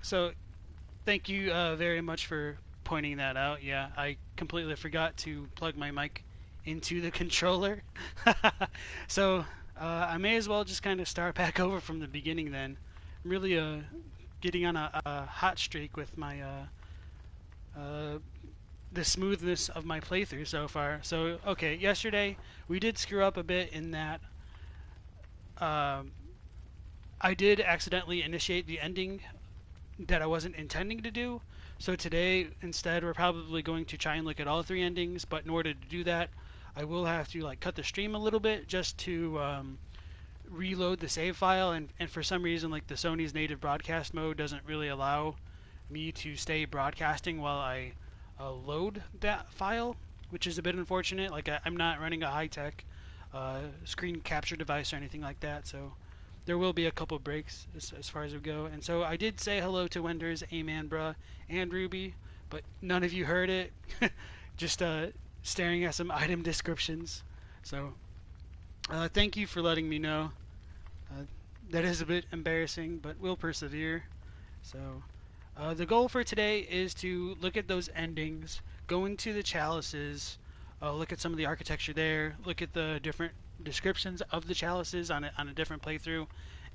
So thank you very much for pointing that out. Yeah, I completely forgot to plug my mic into the controller. So I may as well just kind of start back over from the beginning then. I'm really getting on a hot streak with my uh, the smoothness of my playthrough so far. So okay, yesterday we did screw up a bit in that um, I did accidentally initiate the ending that I wasn't intending to do. So today, instead, we're probably going to try and look at all three endings. But in order to do that, I will have to like cut the stream a little bit just to reload the save file. And for some reason, like the Sony's native broadcast mode doesn't really allow me to stay broadcasting while I load that file, which is a bit unfortunate. Like I'm not running a high-tech screen capture device or anything like that, so there will be a couple breaks as far as we go. And so I did say hello to Wenders, Aman, Bruh, and Ruby, but none of you heard it. Just staring at some item descriptions. So thank you for letting me know. Uh, that is a bit embarrassing, but we'll persevere. So the goal for today is to look at those endings, go into the chalices, look at some of the architecture there, look at the different descriptions of the chalices on a different playthrough,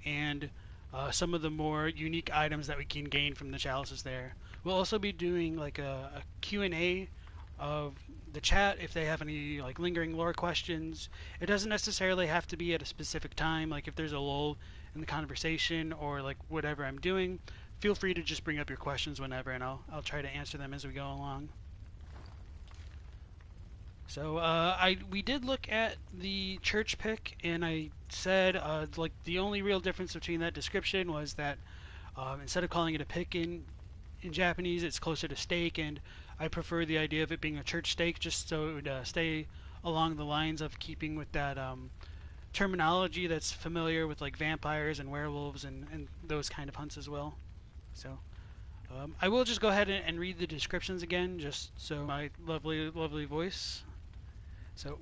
and some of the more unique items that we can gain from the chalices there. We'll also be doing like a Q&A of the chat if they have any like lingering lore questions. It doesn't necessarily have to be at a specific time, like if there's a lull in the conversation or like whatever I'm doing. Feel free to just bring up your questions whenever, and I'll try to answer them as we go along. So we did look at the church pick, and I said like the only real difference between that description was that instead of calling it a pick in Japanese, it's closer to stake, and I prefer the idea of it being a church stake, just so it would stay along the lines of keeping with that terminology that's familiar with like vampires and werewolves and those kind of hunts as well. So I will just go ahead and read the descriptions again, just so my lovely voice. So,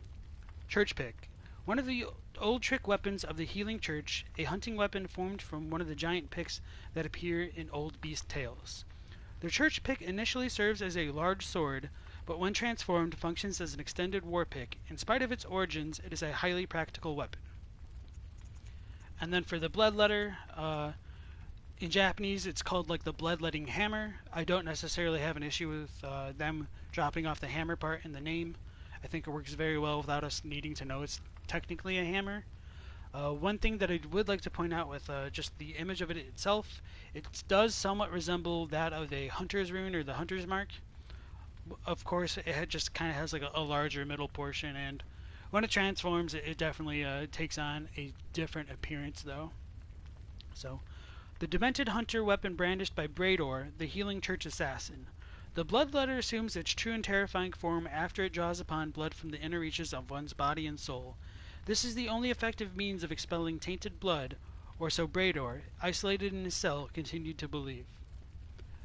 church pick. One of the old trick weapons of the healing church, a hunting weapon formed from one of the giant picks that appear in old beast tales. The church pick initially serves as a large sword, but when transformed functions as an extended war pick. In spite of its origins, it is a highly practical weapon. And then for the bloodletter, in Japanese it's called like the bloodletting hammer. I don't necessarily have an issue with them dropping off the hammer part in the name. I think it works very well without us needing to know it's technically a hammer. One thing that I would like to point out with just the image of it itself, it does somewhat resemble that of a hunter's rune or the hunter's mark. Of course, it just kind of has like a larger middle portion, and when it transforms, it definitely takes on a different appearance though. So, the demented hunter weapon brandished by Brador, the healing church assassin. The bloodletter assumes its true and terrifying form after it draws upon blood from the inner reaches of one's body and soul. This is the only effective means of expelling tainted blood, or so Brador, isolated in his cell, continued to believe.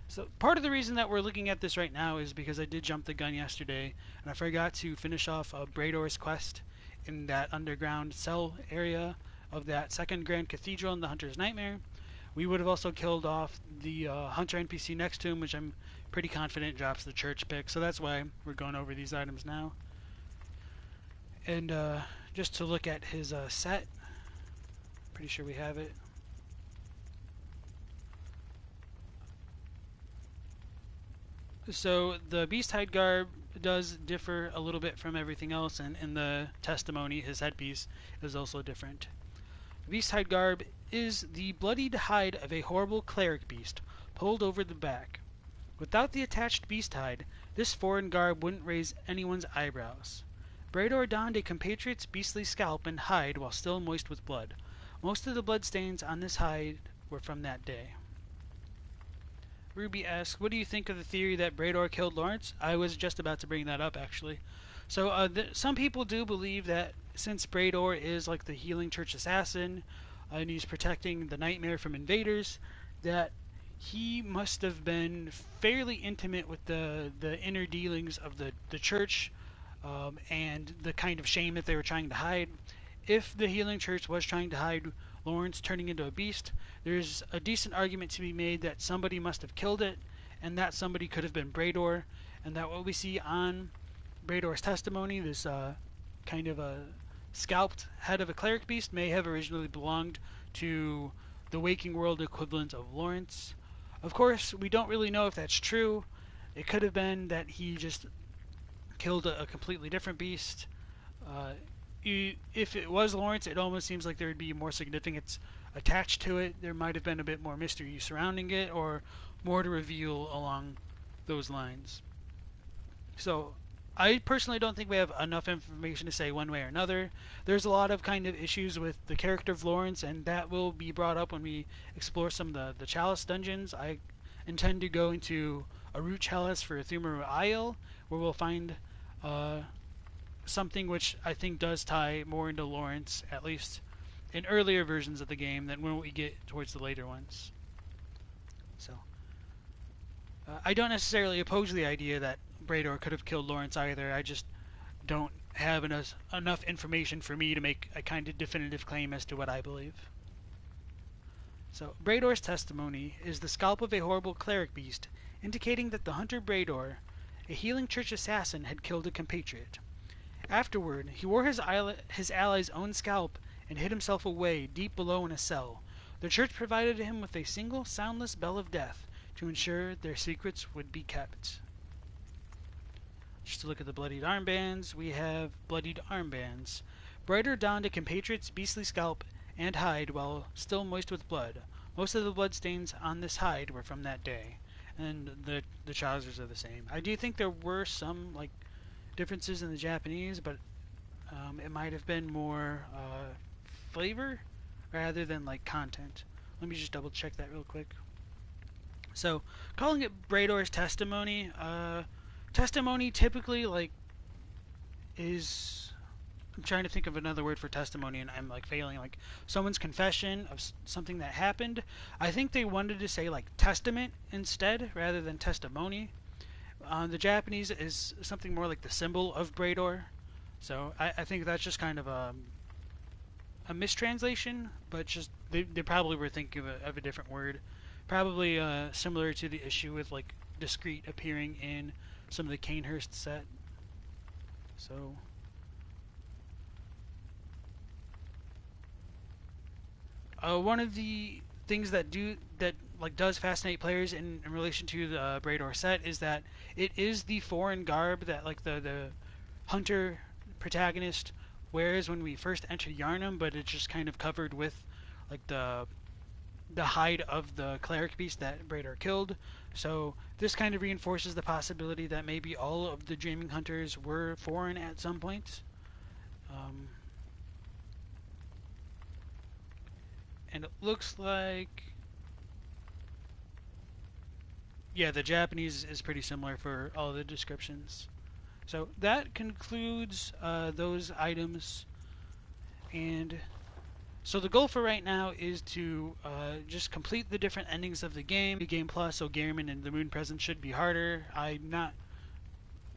So part of the reason that we're looking at this right now is because I did jump the gun yesterday, and I forgot to finish off Brador's quest in that underground cell area of that second Grand Cathedral in the Hunter's Nightmare. We would have also killed off the Hunter NPC next to him, which I'm pretty confident drops the church pick, so that's why we're going over these items now. And just to look at his set, pretty sure we have it. So the beast hide garb does differ a little bit from everything else, and in the testimony his headpiece is also different. Beast hide garb is the bloodied hide of a horrible cleric beast pulled over the back. Without the attached beast hide, this foreign garb wouldn't raise anyone's eyebrows. Brador donned a compatriot's beastly scalp and hide while still moist with blood. Most of the bloodstains on this hide were from that day. Ruby asks, what do you think of the theory that Brador killed Lawrence? I was just about to bring that up, actually. So some people do believe that since Brador is like the healing church assassin, and he's protecting the nightmare from invaders, that he must have been fairly intimate with the inner dealings of the church and the kind of shame that they were trying to hide. If the healing church was trying to hide Lawrence turning into a beast, there's a decent argument to be made that somebody must have killed it, and that somebody could have been Brador, and that what we see on Brador's testimony, this kind of a scalped head of a cleric beast, may have originally belonged to the waking world equivalent of Lawrence. Of course, we don't really know if that's true. It could have been that he just killed a completely different beast. If it was Lawrence, it almost seems like there would be more significance attached to it. There might have been a bit more mystery surrounding it, or more to reveal along those lines. So, I personally don't think we have enough information to say one way or another. There's a lot of kind of issues with the character of Lawrence, and that will be brought up when we explore some of the Chalice dungeons. I intend to go into a root chalice for Thumaru Isle, where we'll find something which I think does tie more into Lawrence, at least in earlier versions of the game, than when we get towards the later ones. So, I don't necessarily oppose the idea that Brador could have killed Lawrence either. I just don't have enough information for me to make a kind of definitive claim as to what I believe. So, Brador's testimony is the scalp of a horrible cleric beast, indicating that the hunter Brador, a healing church assassin, had killed a compatriot. Afterward, he wore his ally's own scalp and hid himself away deep below in a cell. The church provided him with a single soundless bell of death to ensure their secrets would be kept. Just to look at the bloodied armbands, we have bloodied armbands. Brador donned a compatriot's beastly scalp and hide while still moist with blood. Most of the bloodstains on this hide were from that day, and the trousers are the same. I do think there were some differences in the Japanese, but it might have been more flavor rather than content. Let me just double check that real quick. So, calling it Brador's testimony, testimony typically is, I'm trying to think of another word for testimony, and I'm failing. Someone's confession of something that happened. I think they wanted to say testament instead rather than testimony. The Japanese is something more like the symbol of Brador, so I think that's just kind of a mistranslation, but just they probably were thinking of a different word, probably similar to the issue with discreet appearing in some of the Canehurst set. So, one of the things that does fascinate players in relation to the Brador set is that it is the foreign garb that the hunter protagonist wears when we first enter Yharnam, but it's just kind of covered with the hide of the cleric beast that Brador killed. So this kind of reinforces the possibility that maybe all of the Dreaming Hunters were foreign at some point. And it looks like, yeah, the Japanese is pretty similar for all the descriptions. So that concludes those items, and so the goal for right now is to just complete the different endings of the game. The game plus, so Gehrman and the Moon Presence should be harder. I'm not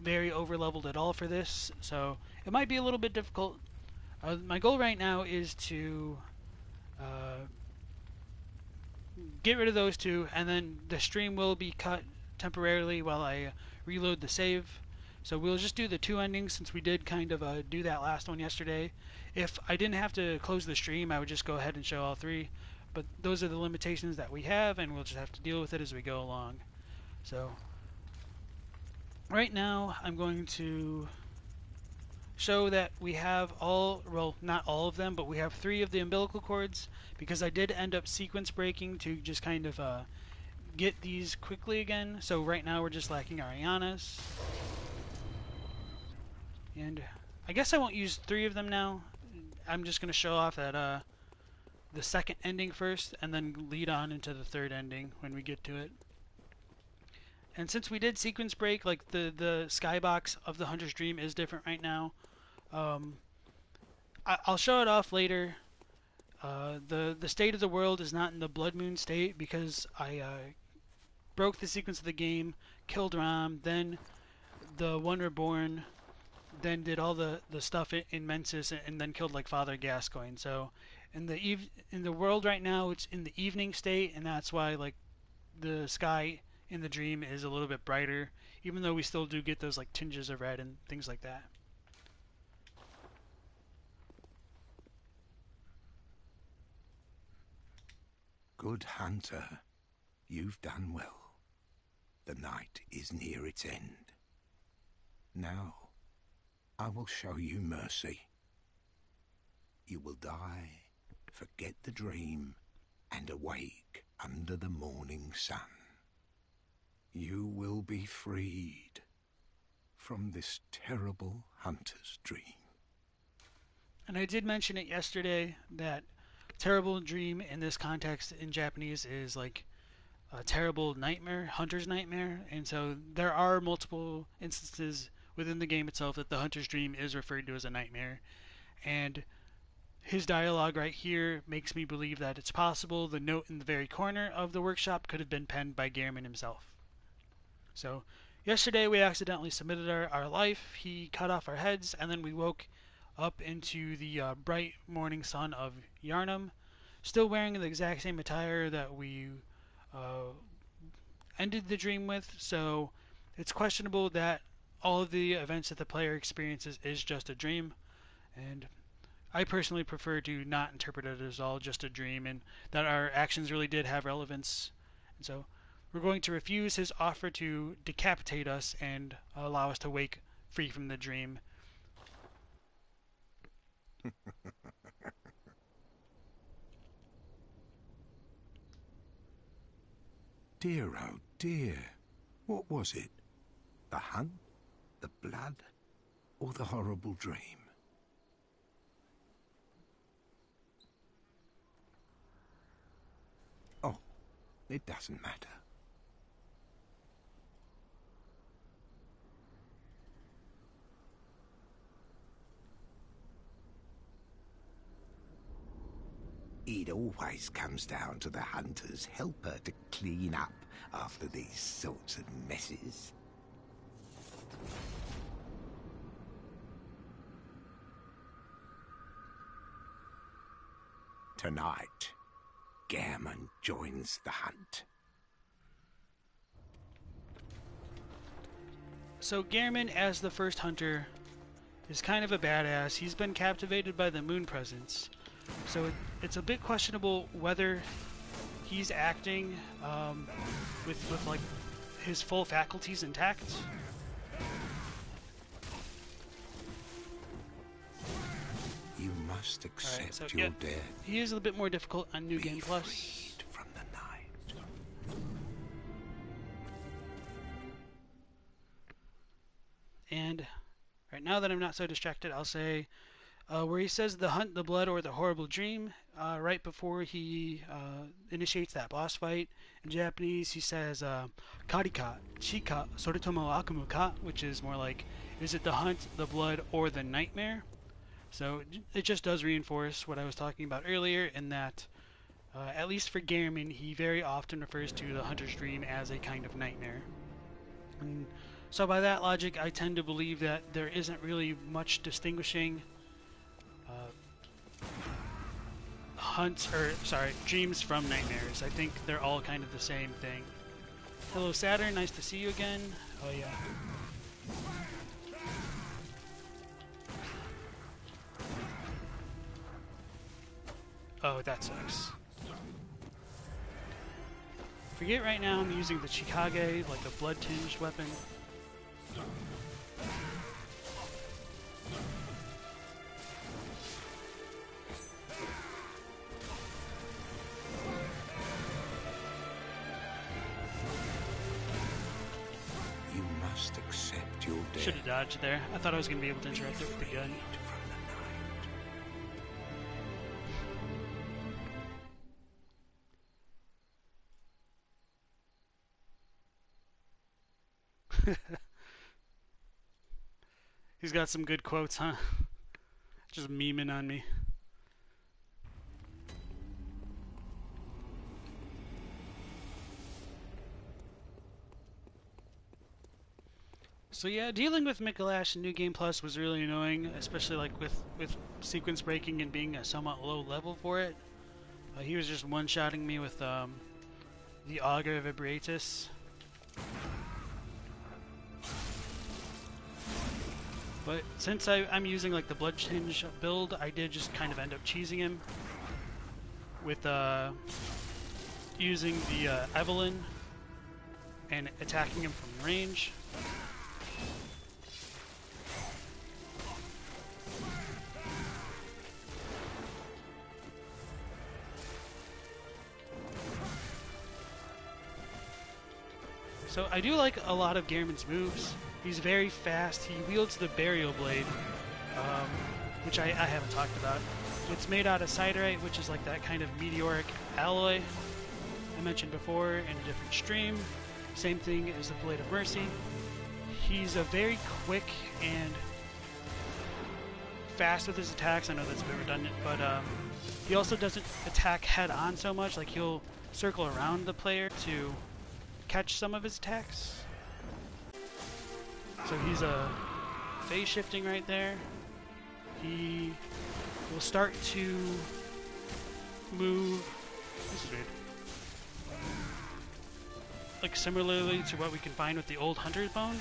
very over-leveled at all for this, so it might be a little bit difficult. My goal right now is to get rid of those two, and then the stream will be cut temporarily while I reload the save. So we'll just do the two endings, since we did kind of do that last one yesterday. If I didn't have to close the stream, I would just go ahead and show all three. But those are the limitations that we have, and we'll just have to deal with it as we go along. So right now I'm going to show that we have all, well, not all of them, but we have 3 of the umbilical cords, because I did end up sequence breaking to just kind of get these quickly again. So right now we're just lacking Arianas. And I guess I won't use 3 of them now. I'm just going to show off that the second ending first, and then lead on into the third ending when we get to it. And since we did sequence break, the skybox of the Hunter's Dream is different right now. I'll show it off later. The state of the world is not in the Blood Moon state, because I broke the sequence of the game, killed Ram, then the One Reborn, then did all the stuff in Mensis, and then killed Father Gascoigne. So In the world right now, it's in the evening state, and that's why like the sky in the dream is a little bit brighter, even though we still do get those like tinges of red and things like that. Good hunter, you've done well. The night is near its end. Now, I will show you mercy. You will die, forget the dream, and awake under the morning sun. You will be freed from this terrible hunter's dream. And I did mention it yesterday that terrible dream in this context in Japanese is like a terrible nightmare, hunter's nightmare, and so there are multiple instances within the game itself that the hunter's dream is referred to as a nightmare. And his dialogue right here makes me believe that it's possible the note in the very corner of the workshop could have been penned by Gehrman himself. So yesterday we accidentally submitted our life, he cut off our heads, and then we woke up into the bright morning sun of Yarnum, still wearing the exact same attire that we ended the dream with, so it's questionable that all of the events that the player experiences is just a dream, and I personally prefer to not interpret it as all just a dream and that our actions really did have relevance. And so we're going to refuse his offer to decapitate us and allow us to wake free from the dream. Dear, oh dear. What was it? The hunt? The blood? Or the horrible dream? Oh, it doesn't matter. It always comes down to the hunter's helper to clean up after these sorts of messes. Tonight, Gehrman joins the hunt. So Gehrman, as the first hunter, is kind of a badass. He's been captivated by the moon presence. So it's a bit questionable whether he's acting with like his full faculties intact. You must accept right, so, your death. He is a bit more difficult on New Game Plus. Freed from the night. And right now that I'm not so distracted, I'll say where he says the hunt, the blood, or the horrible dream, right before he initiates that boss fight. In Japanese, he says karika, chika, soritomo akumu ka, which is more like, is it the hunt, the blood, or the nightmare? So it just does reinforce what I was talking about earlier in that, at least for Gehrman, he very often refers to the hunter's dream as a kind of nightmare. And so by that logic, I tend to believe that there isn't really much distinguishing dreams from nightmares. I think they're all kind of the same thing. Hello Saturn, nice to see you again. Oh yeah. Oh, that sucks. Forget right now I'm using the Chikage, like a blood-tinged weapon. You must accept your death. Should have dodged there. I thought I was going to be able to interrupt it with the gun. He's got some good quotes, huh? Just memeing on me. So yeah, dealing with Mikolash in New Game Plus was really annoying, especially like with sequence breaking and being a somewhat low level for it. He was just one-shotting me with the Augur Vibratus. But since I'm using like the Blood Tinge build, I did just kind of end up cheesing him with using the Evelyn and attacking him from range. So I do like a lot of Gehrman's moves. He's very fast. He wields the Burial Blade, which I haven't talked about. It's made out of Siderite, which is like that kind of meteoric alloy I mentioned before in a different stream. Same thing as the Blade of Mercy. He's a very quick and fast with his attacks. I know that's a bit redundant, but he also doesn't attack head-on so much. Like he'll circle around the player to catch some of his attacks. So he's phase shifting right there. He will start to move. This is weird. Like similarly to what we can find with the old Hunter's Bone.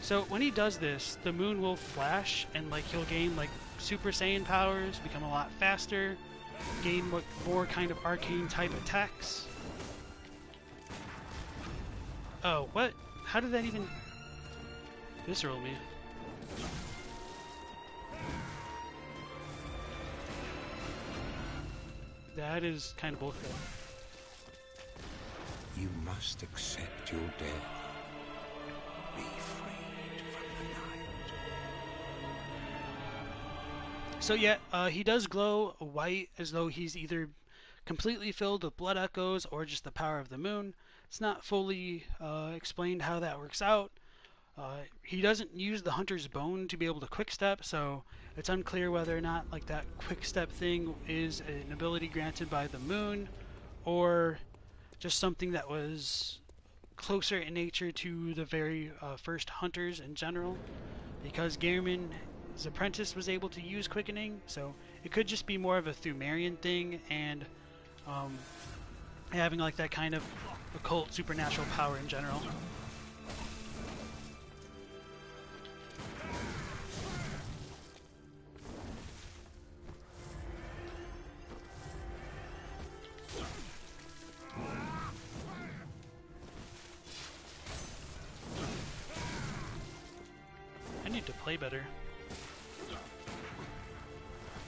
So when he does this, the moon will flash and like he'll gain like Super Saiyan powers, become a lot faster, gain more kind of arcane type attacks. Oh, what? How did that even visceral me? That is kind of bullshit. You must accept your death. Be freed from the night. So yeah, he does glow white as though he's either completely filled with blood echoes or just the power of the moon. It's not fully explained how that works out. He doesn't use the Hunter's Bone to be able to quick step, so it's unclear whether or not like that quick step thing is an ability granted by the moon or just something that was closer in nature to the very first hunters in general, because Gehrman's apprentice was able to use quickening, so it could just be more of a Thumerian thing and having like that kind of occult supernatural power in general. I need to play better.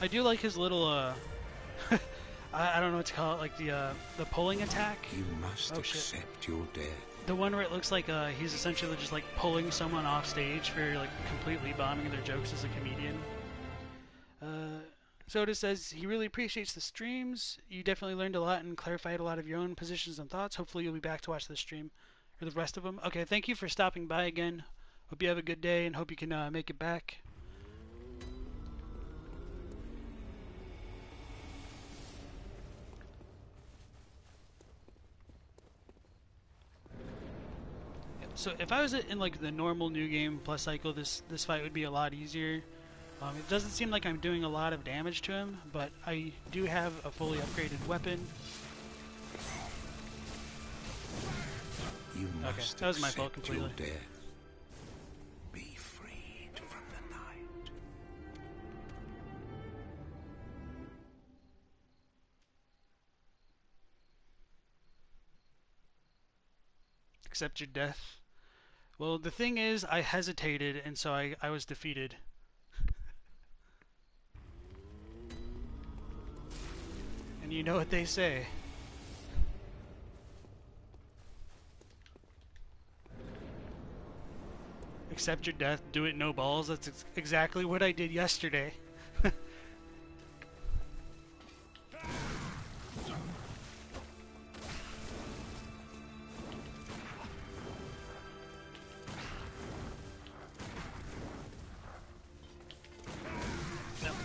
I do like his little I don't know what to call it, like the pulling attack. You must accept your death. The one where it looks like he's essentially just like pulling someone off stage for like completely bombing their jokes as a comedian. Soda says he really appreciates the streams. You definitely learned a lot and clarified a lot of your own positions and thoughts. Hopefully you'll be back to watch the stream or the rest of them. Okay, thank you for stopping by again. Hope you have a good day and hope you can make it back. So if I was in like the normal new game plus cycle, this fight would be a lot easier. It doesn't seem like I'm doing a lot of damage to him, but I do have a fully upgraded weapon. You must okay, that was my fault completely. Your death. Be freed from the night. Accept your death. Well, the thing is, I hesitated, and so I was defeated. And you know what they say. Accept your death, do it no balls. That's exactly what I did yesterday.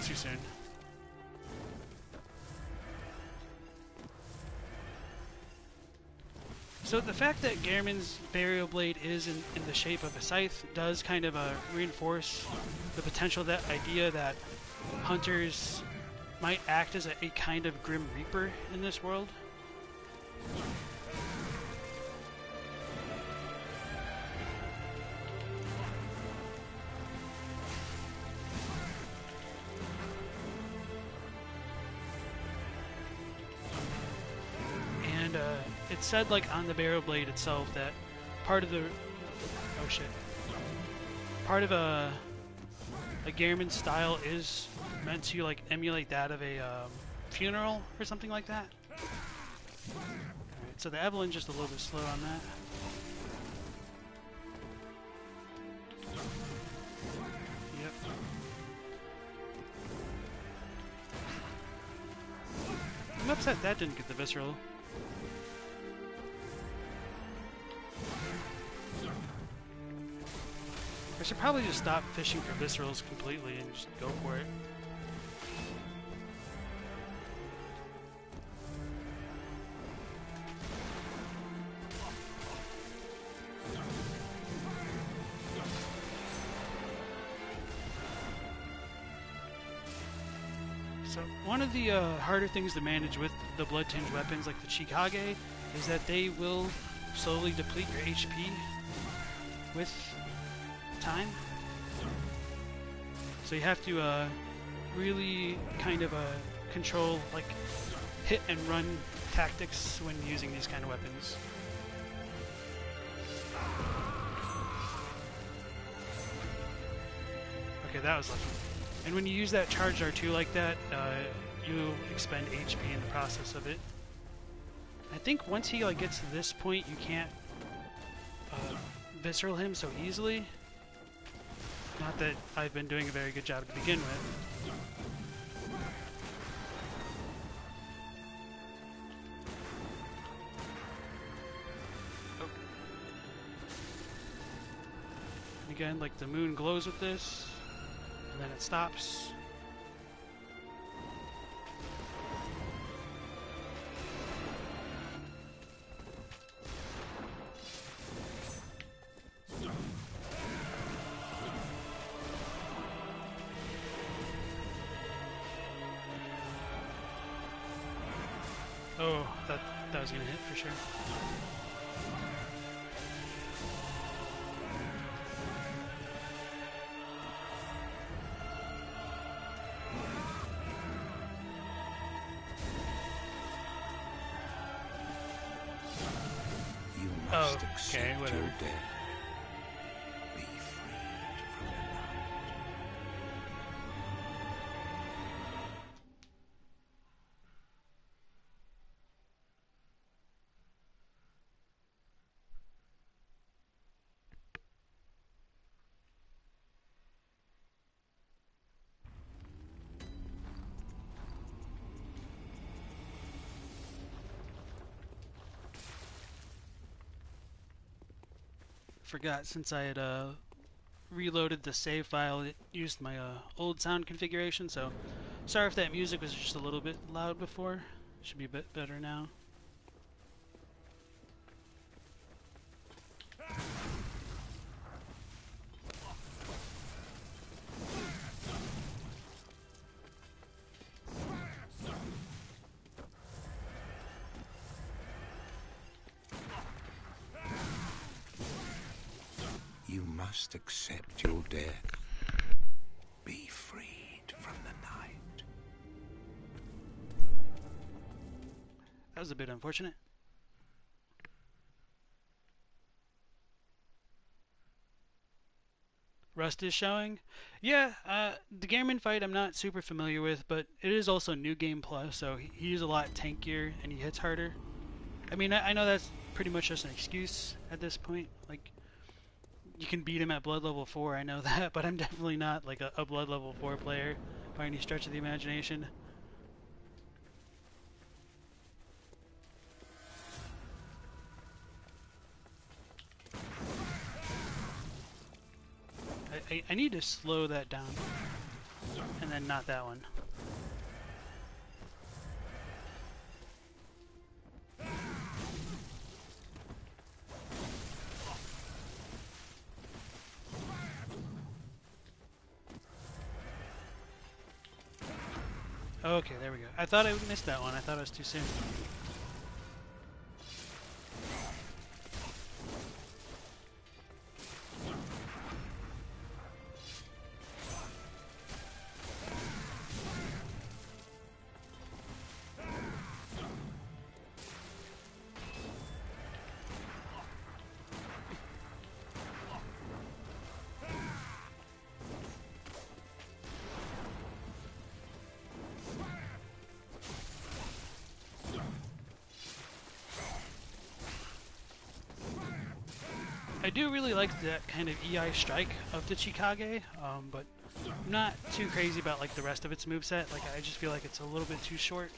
Too soon. So the fact that Gehrman's burial blade is in the shape of a scythe does kind of reinforce the potential, that idea that hunters might act as a kind of grim reaper in this world. And it said, like, on the barrel blade itself that part of the part of a Gehrman style is meant to like emulate that of a funeral or something like that. Alright, so the Evelyn just a little bit slow on that. Yep. I'm upset that didn't get the visceral. I should probably just stop fishing for viscerals completely and just go for it. So one of the harder things to manage with the blood-tinged weapons like the Chikage is that they will slowly deplete your HP with time. So you have to really kind of control like hit and run tactics when using these kind of weapons. Okay, that was lucky. And when you use that charged R2 like that, you expend HP in the process of it. I think once he like gets to this point, you can't visceral him so easily. Not that I've been doing a very good job to begin with. Oh. Again, like the moon glows with this, and then it stops. Oh, that was gonna hit for sure. You must okay, accept whatever. your death. Be freed from the night. Forgot, since I had reloaded the save file, it used my old sound configuration, so sorry if that music was just a little bit loud before. Should be a bit better now. You must accept your death. Be freed from the night. That was a bit unfortunate. Rust is showing. Yeah, the Gehrman fight I'm not super familiar with, but it is also New Game Plus, so he's a lot tankier and he hits harder. I mean, I know that's pretty much just an excuse at this point. Like, you can beat him at blood level 4, I know that, but I'm definitely not like a blood level 4 player by any stretch of the imagination. I need to slow that down, and then not that one. Okay, there we go. I thought I would miss that one. I thought it was too soon. I do really like that kind of EI strike of the Chikage, but I'm not too crazy about like the rest of its moveset. Like I just feel like it's a little bit too short.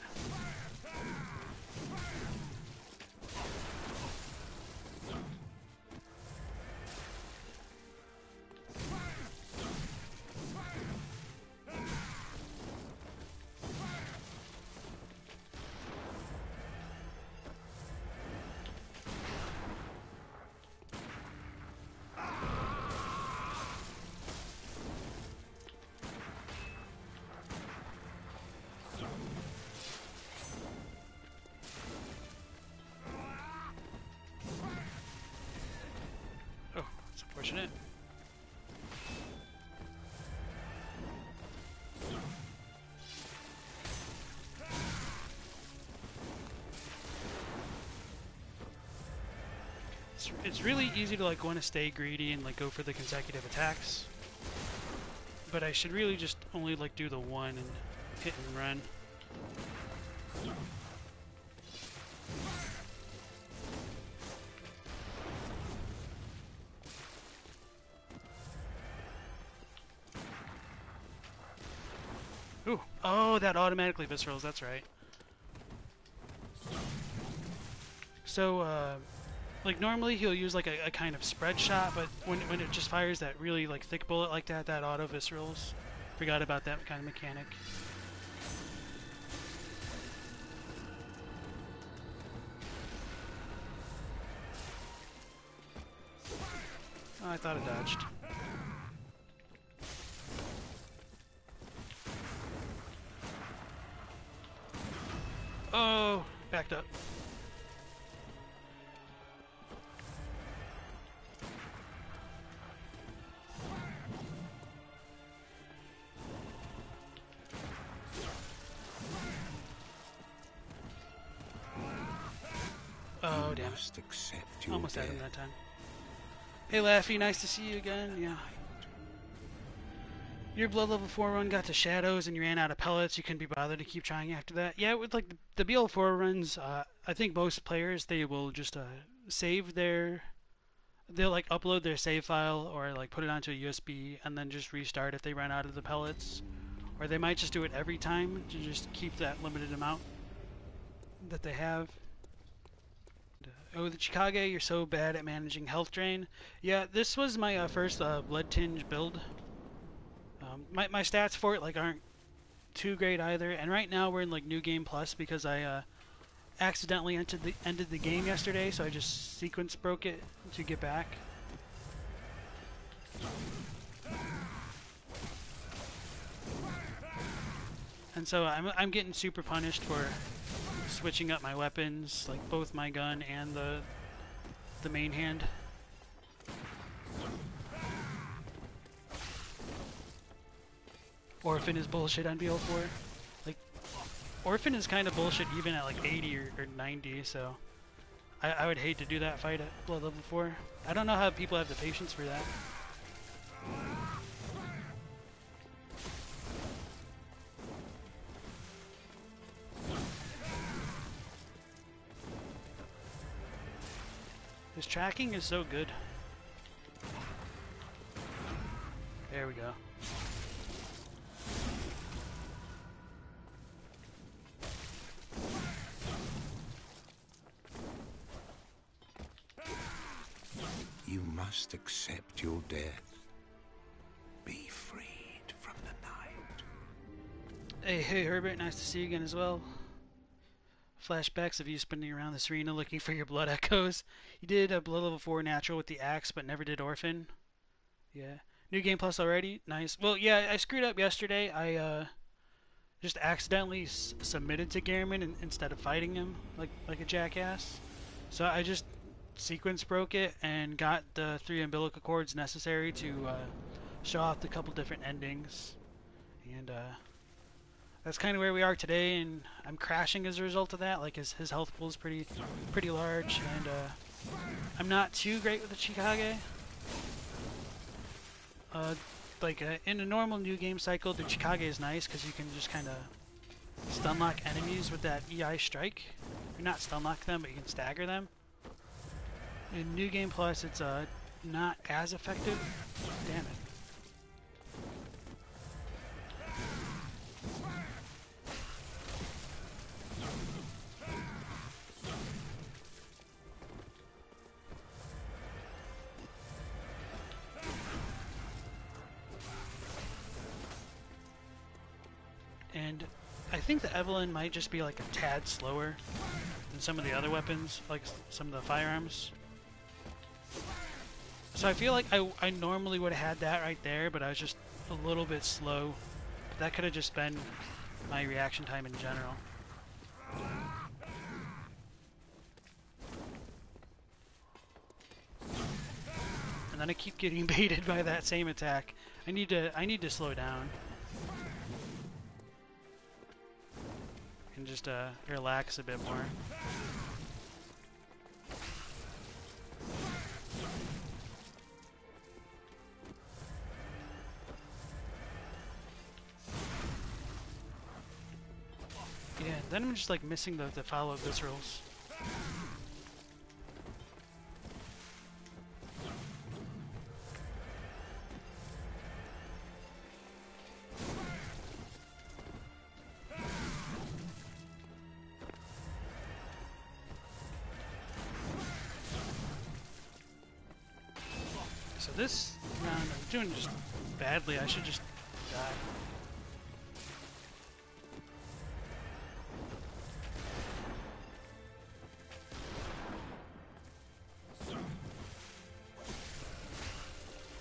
Oh, it's unfortunate. It's really easy to like want to stay greedy and like go for the consecutive attacks, but I should really just only like do the one and hit and run. Ooh, oh, that automatically viscerals. That's right. So, like normally he'll use like a kind of spread shot, but when it just fires that really like thick bullet like that, that auto viscerals. Forgot about that kind of mechanic. Oh, I thought it dodged. Oh, backed up. Oh, damn it. Almost had him that time. Hey, Laffy, nice to see you again. Yeah. Your blood level 4 run got to shadows and you ran out of pellets. You couldn't be bothered to keep trying after that. Yeah, with like the BL4 runs, I think most players, they will just save their... They'll like upload their save file or like put it onto a USB and then just restart if they run out of the pellets. Or they might just do it every time to just keep that limited amount that they have. Oh, the Chikage, you're so bad at managing health drain. Yeah, this was my first Blood Tinge build. My stats for it like aren't too great either, and right now we're in like New Game Plus because I accidentally ended the game yesterday, so I just sequence broke it to get back. And so I'm getting super punished for switching up my weapons, like both my gun and the main hand. Orphan is bullshit on BL4. Like, Orphan is kind of bullshit even at like 80 or 90, so I would hate to do that fight at Blood Level 4. I don't know how people have the patience for that. His tracking is so good. There we go. You must accept your death. Be freed from the night. Hey Herbert, nice to see you again as well. Flashbacks of you spinning around this arena looking for your blood echoes. You did a Blood Level 4 natural with the axe, but never did Orphan. Yeah. New Game Plus already? Nice. Well, yeah, I screwed up yesterday. just accidentally submitted to Gehrman instead of fighting him like a jackass. So I just sequence broke it and got the 3 umbilical cords necessary to show off the couple different endings. And that's kind of where we are today, and I'm crashing as a result of that. Like his health pool is pretty large, and I'm not too great with the Chikage. In a normal new game cycle, the Chikage is nice because you can just kind of stun lock enemies with that EI strike. Or not stun lock them, but you can stagger them. In New Game Plus, it's not as effective. Damn it. And I think the Evelyn might just be like a tad slower than some of the other weapons, like some of the firearms. So I feel like I normally would have had that right there, but I was just a little bit slow. That could have just been my reaction time in general. And then I keep getting baited by that same attack. I need to slow down. And just relax a bit more. Yeah, then I'm just like missing the follow-up viscerals. So this round I'm doing just badly. I should just die.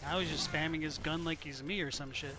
Now he's just spamming his gun like he's me or some shit.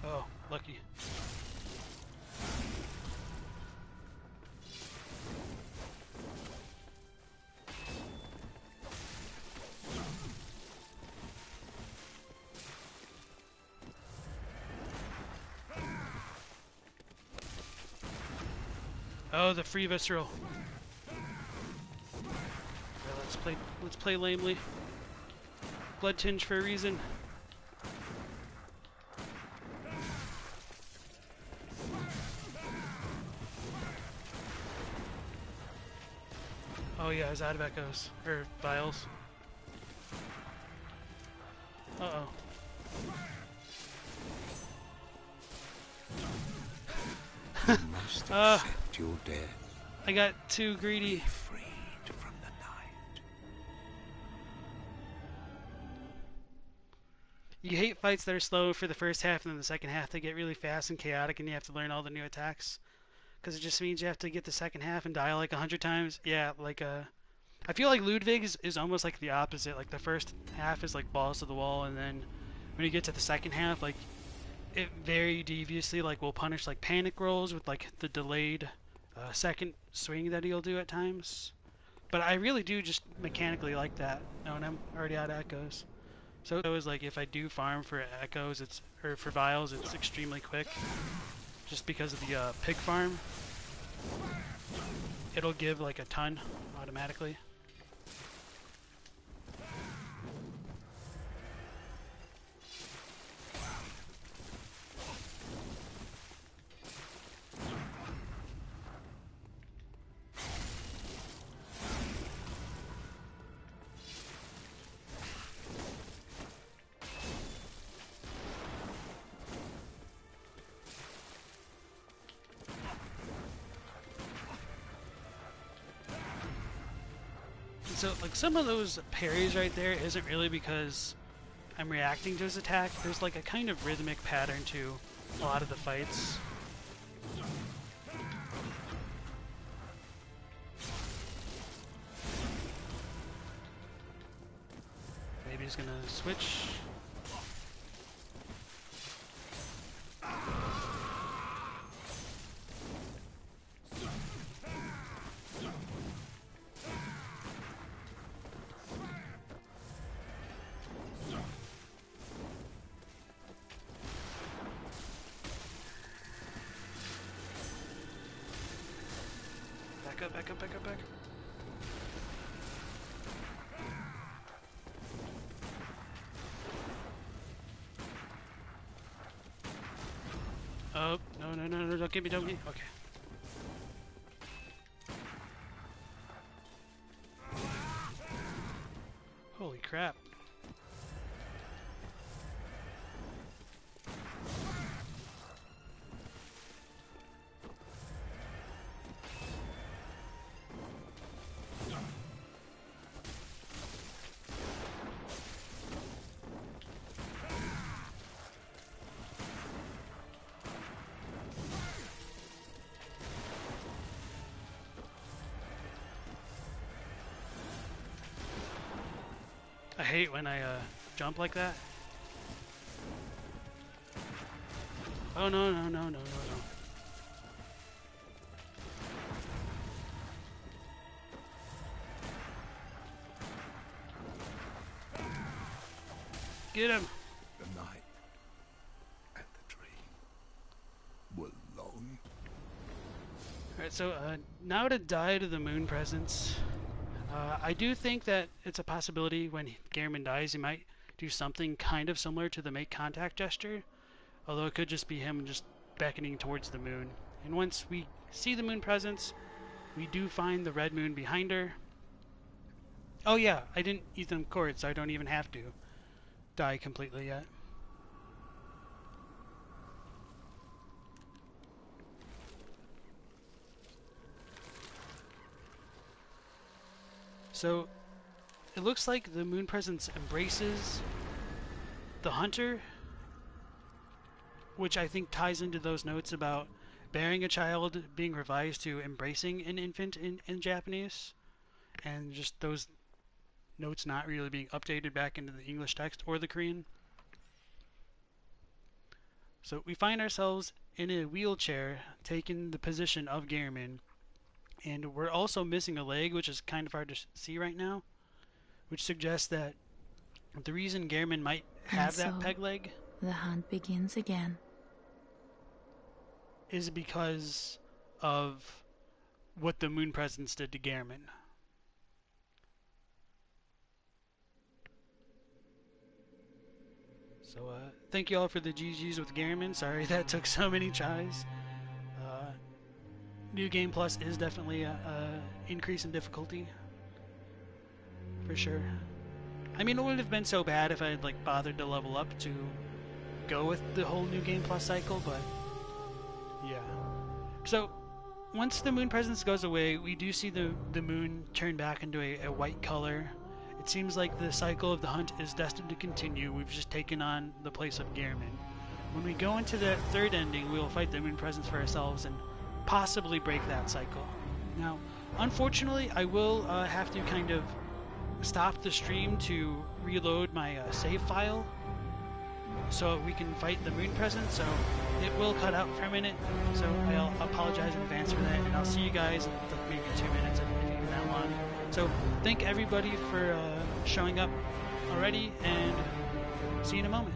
Oh, lucky. Oh, the free visceral. Okay, let's play lamely. Blood tinge for a reason. Oh yeah, he's out of echoes. Or vials. Uh-oh. You must accept your death. I got too greedy. Be freed from the night. You hate fights that are slow for the first half, and then the second half they get really fast and chaotic, and you have to learn all the new attacks. Because it just means you have to get the second half and die like 100 times. Yeah, like I feel like Ludwig is almost like the opposite. Like the first half is like balls to the wall, and then when you get to the second half, like it very deviously like will punish like panic rolls with like the delayed second swing that he'll do at times. But I really do just mechanically like that when I'm already out of echoes. So it was like if I do farm for echoes, or for vials, it's extremely quick. Just because of the pig farm, it'll give like a ton automatically. So, like, some of those parries right there isn't really because I'm reacting to his attack. There's like a kind of rhythmic pattern to a lot of the fights. Maybe he's gonna switch. Back up, back up, back up. Oh, no, don't get me, don't get me. Okay. Holy crap. I hate when I jump like that. Oh no. Get him! The night and the dream were long. Alright, so now to die to the moon presence. I do think that it's a possibility when Gehrman dies, he might do something kind of similar to the make contact gesture, although it could just be him just beckoning towards the moon. And once we see the moon presence, we do find the red moon behind her. Oh yeah, I didn't eat them cords, so I don't even have to die completely yet. So it looks like the moon presence embraces the hunter, which I think ties into those notes about bearing a child being revised to embracing an infant in Japanese, and just those notes not really being updated back into the English text or the Korean. So we find ourselves in a wheelchair taking the position of Gehrman, and we're also missing a leg, which is kind of hard to see right now, which suggests that the reason Gehrman might have that peg leg, the hunt begins again, is because of what the moon presence did to Gehrman. So thank you all for the GGs with Gehrman. Sorry that took so many tries. New Game Plus is definitely a increase in difficulty, for sure. I mean, it wouldn't have been so bad if I had like bothered to level up to go with the whole New Game Plus cycle, but yeah. So once the moon presence goes away, we do see the moon turn back into a white color. It seems like the cycle of the hunt is destined to continue. We've just taken on the place of Gehrman. When we go into the third ending, we will fight the moon presence for ourselves and possibly break that cycle. Now, unfortunately, I will have to kind of stop the stream to reload my save file so we can fight the moon presence, so it will cut out for a minute, so I'll apologize in advance for that, and I'll see you guys in like maybe 2 minutes if even that long. So thank everybody for showing up already, and see you in a moment.